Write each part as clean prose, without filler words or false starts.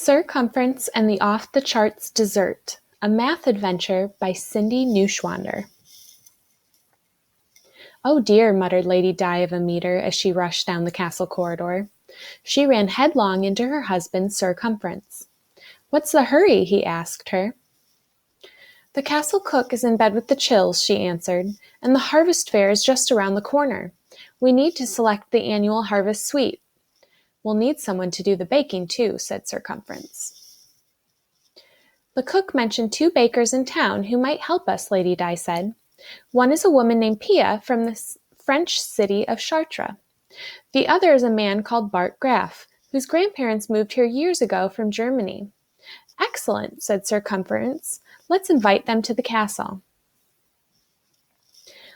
Cumference and the Off-the-Charts Dessert, a Math Adventure by Cindy Neuschwander. "Oh dear," muttered Lady Di of a Meter as she rushed down the castle corridor. She ran headlong into her husband, Cumference. "What's the hurry?" he asked her. "The castle cook is in bed with the chills," she answered, "and the harvest fair is just around the corner. We need to select the annual harvest sweet." "We'll need someone to do the baking, too," said Cumference. "The cook mentioned 2 bakers in town who might help us," Lady Di said. "One is a woman named Pia from the French city of Chartres. The other is a man called Bart Graff, whose grandparents moved here years ago from Germany." "Excellent," said Cumference. "Let's invite them to the castle."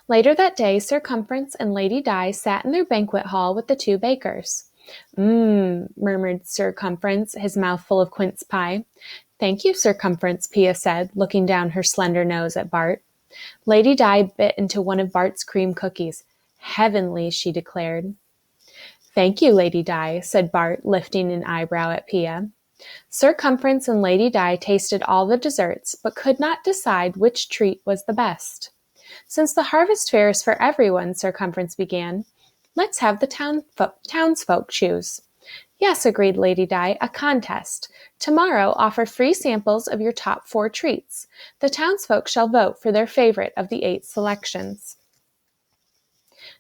Later that day, Cumference and Lady Di sat in their banquet hall with the 2 bakers. Murmured Cumference, his mouth full of quince pie. "Thank you, Cumference," Pia said, looking down her slender nose at Bart. Lady Di bit into one of Bart's cream cookies. "Heavenly," she declared. "Thank you, Lady Di," said Bart, lifting an eyebrow at Pia. Cumference and Lady Di tasted all the desserts, but could not decide which treat was the best. "Since the harvest fair is for everyone," Cumference began, "let's have the townsfolk choose." "Yes," agreed Lady Di, "a contest. Tomorrow offer free samples of your top 4 treats. The townsfolk shall vote for their favorite of the 8 selections."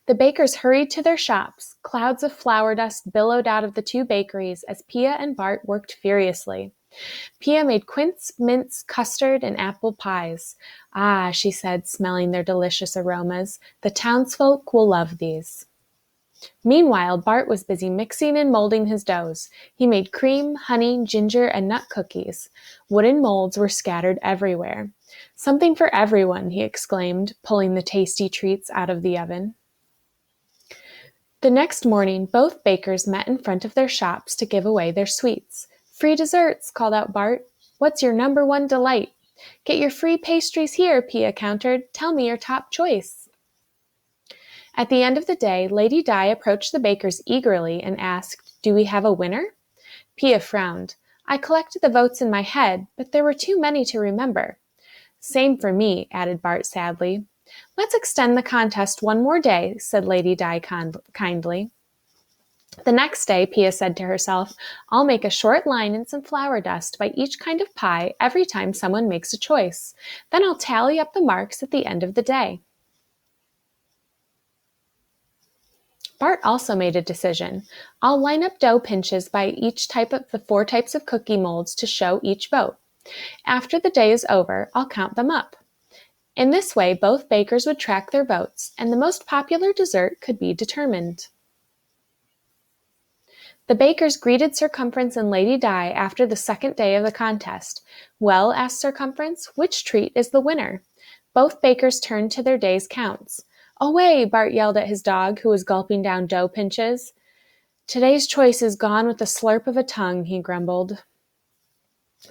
The bakers hurried to their shops. Clouds of flour dust billowed out of the 2 bakeries as Pia and Bart worked furiously. Pia made quince, mince, custard, and apple pies. "Ah," she said, smelling their delicious aromas, "the townsfolk will love these." Meanwhile, Bart was busy mixing and molding his doughs. He made cream, honey, ginger, and nut cookies. Wooden molds were scattered everywhere. "Something for everyone," he exclaimed, pulling the tasty treats out of the oven. The next morning, both bakers met in front of their shops to give away their sweets. "Free desserts," called out Bart. "What's your number 1 delight?" "Get your free pastries here," Pia countered. "Tell me your top choice." At the end of the day, Lady Di approached the bakers eagerly and asked, "Do we have a winner?" Pia frowned. "I collected the votes in my head, but there were too many to remember." "Same for me," added Bart sadly. "Let's extend the contest 1 more day," said Lady Di kindly. The next day, Pia said to herself, "I'll make a short line and some flour dust by each kind of pie every time someone makes a choice. Then I'll tally up the marks at the end of the day." Bart also made a decision. "I'll line up dough pinches by each type of the 4 types of cookie molds to show each vote. After the day is over, I'll count them up." In this way, both bakers would track their votes, and the most popular dessert could be determined. The bakers greeted Cumference and Lady Di after the second day of the contest. "Well," asked Cumference, "which treat is the winner?" Both bakers turned to their day's counts. "Away!" Bart yelled at his dog, who was gulping down dough pinches. "Today's choice is gone with the slurp of a tongue," he grumbled.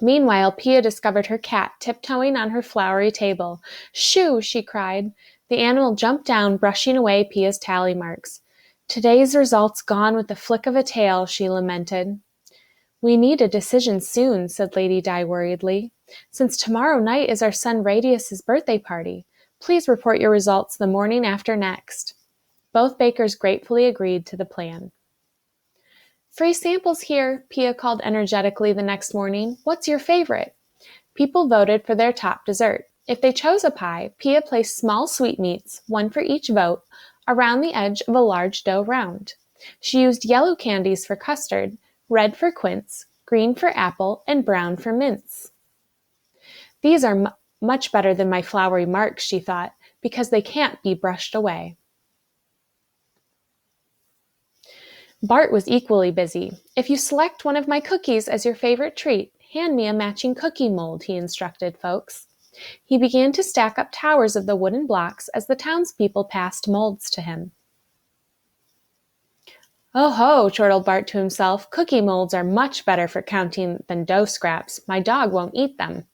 Meanwhile, Pia discovered her cat tiptoeing on her flowery table. "Shoo!" she cried. The animal jumped down, brushing away Pia's tally marks. "Today's result's gone with the flick of a tail," she lamented. "We need a decision soon," said Lady Di worriedly. "Since tomorrow night is our son Radius's birthday party. Please report your results the morning after next." Both bakers gratefully agreed to the plan. "Free samples here," Pia called energetically the next morning. "What's your favorite?" People voted for their top dessert. If they chose a pie, Pia placed small sweetmeats, 1 for each vote, around the edge of a large dough round. She used yellow candies for custard, red for quince, green for apple, and brown for mince. "These are much better than my flowery marks," she thought, "because they can't be brushed away." Bart was equally busy. "If you select one of my cookies as your favorite treat, hand me a matching cookie mold," he instructed folks. He began to stack up towers of the wooden blocks as the townspeople passed molds to him. "Oh ho," chortled Bart to himself, "cookie molds are much better for counting than dough scraps. My dog won't eat them."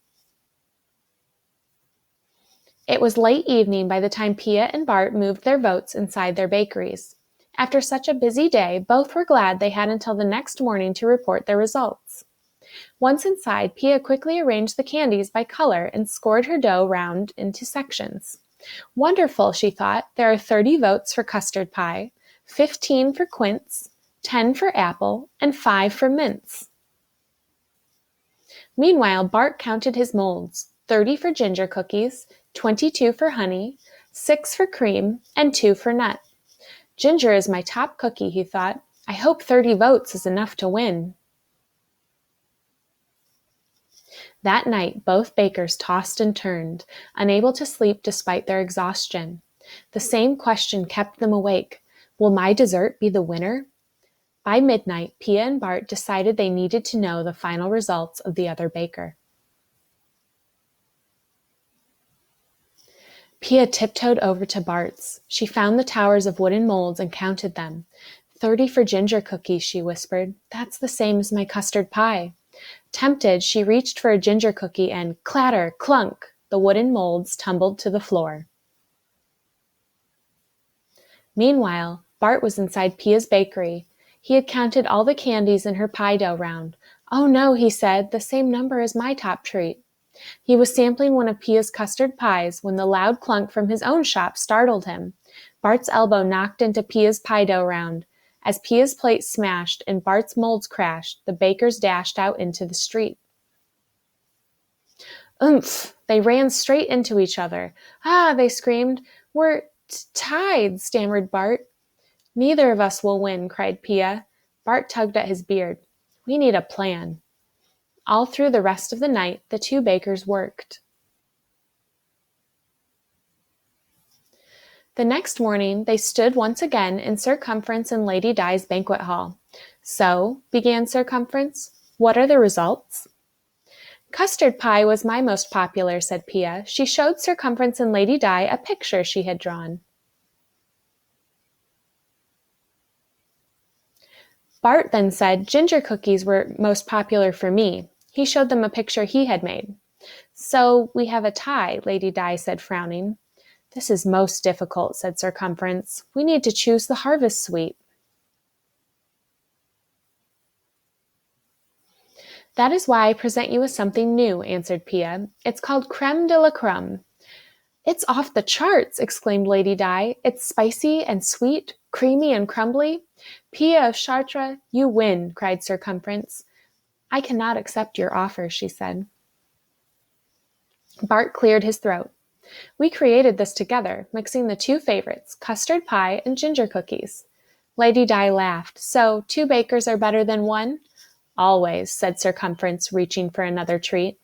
It was late evening by the time Pia and Bart moved their votes inside their bakeries. After such a busy day, both were glad they had until the next morning to report their results. Once inside, Pia quickly arranged the candies by color and scored her dough round into sections. Wonderful, she thought. There are 30 votes for custard pie, 15 for quince, 10 for apple, and 5 for mince. Meanwhile, Bart counted his molds: 30 for ginger cookies, 22 for honey, 6 for cream, and 2 for nut. Ginger is my top cookie, he thought. I hope 30 votes is enough to win. That night, both bakers tossed and turned, unable to sleep despite their exhaustion. The same question kept them awake. Will my dessert be the winner? By midnight, Pia and Bart decided they needed to know the final results of the other baker. Pia tiptoed over to Bart's. She found the towers of wooden molds and counted them. 30 for ginger cookies, she whispered. That's the same as my custard pie. Tempted, she reached for a ginger cookie and clatter, clunk, the wooden molds tumbled to the floor. Meanwhile, Bart was inside Pia's bakery. He had counted all the candies in her pie dough round. Oh no, he said, the same number as my top treat. He was sampling one of Pia's custard pies when the loud clunk from his own shop startled him. Bart's elbow knocked into Pia's pie dough round. As Pia's plate smashed and Bart's molds crashed, the bakers dashed out into the street. Oomph! They ran straight into each other. Ah, they screamed. We're tied, stammered Bart. Neither of us will win, cried Pia. Bart tugged at his beard. We need a plan. All through the rest of the night, the two bakers worked. The next morning, they stood once again in Sir Cumference and Lady Di's banquet hall. So, began Sir Cumference, what are the results? Custard pie was my most popular, said Pia. She showed Sir Cumference and Lady Di a picture she had drawn. Bart then said ginger cookies were most popular for me. He showed them a picture he had made. So we have a tie, Lady Di said, frowning. This is most difficult, said Sir Cumference. We need to choose the harvest sweet. That is why I present you with something new, answered Pia. It's called creme de la creme. It's off the charts, exclaimed Lady Di. It's spicy and sweet, creamy and crumbly. Pia of Chartres, you win, cried Sir Cumference. I cannot accept your offer, she said. Bart cleared his throat. We created this together, mixing the two favorites, custard pie and ginger cookies. Lady Di laughed. So, 2 bakers are better than 1? Always, said Sir Cumference, reaching for another treat.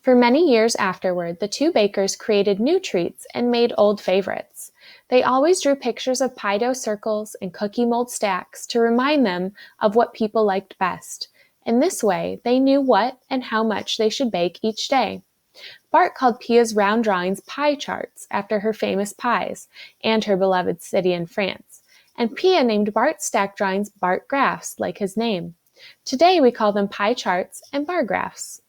For many years afterward, the 2 bakers created new treats and made old favorites. They always drew pictures of pie dough circles and cookie mold stacks to remind them of what people liked best. In this way, they knew what and how much they should bake each day. Bart called Pia's round drawings pie charts after her famous pies and her beloved city in France, and Pia named Bart's stack drawings Bart graphs, like his name. Today we call them pie charts and bar graphs.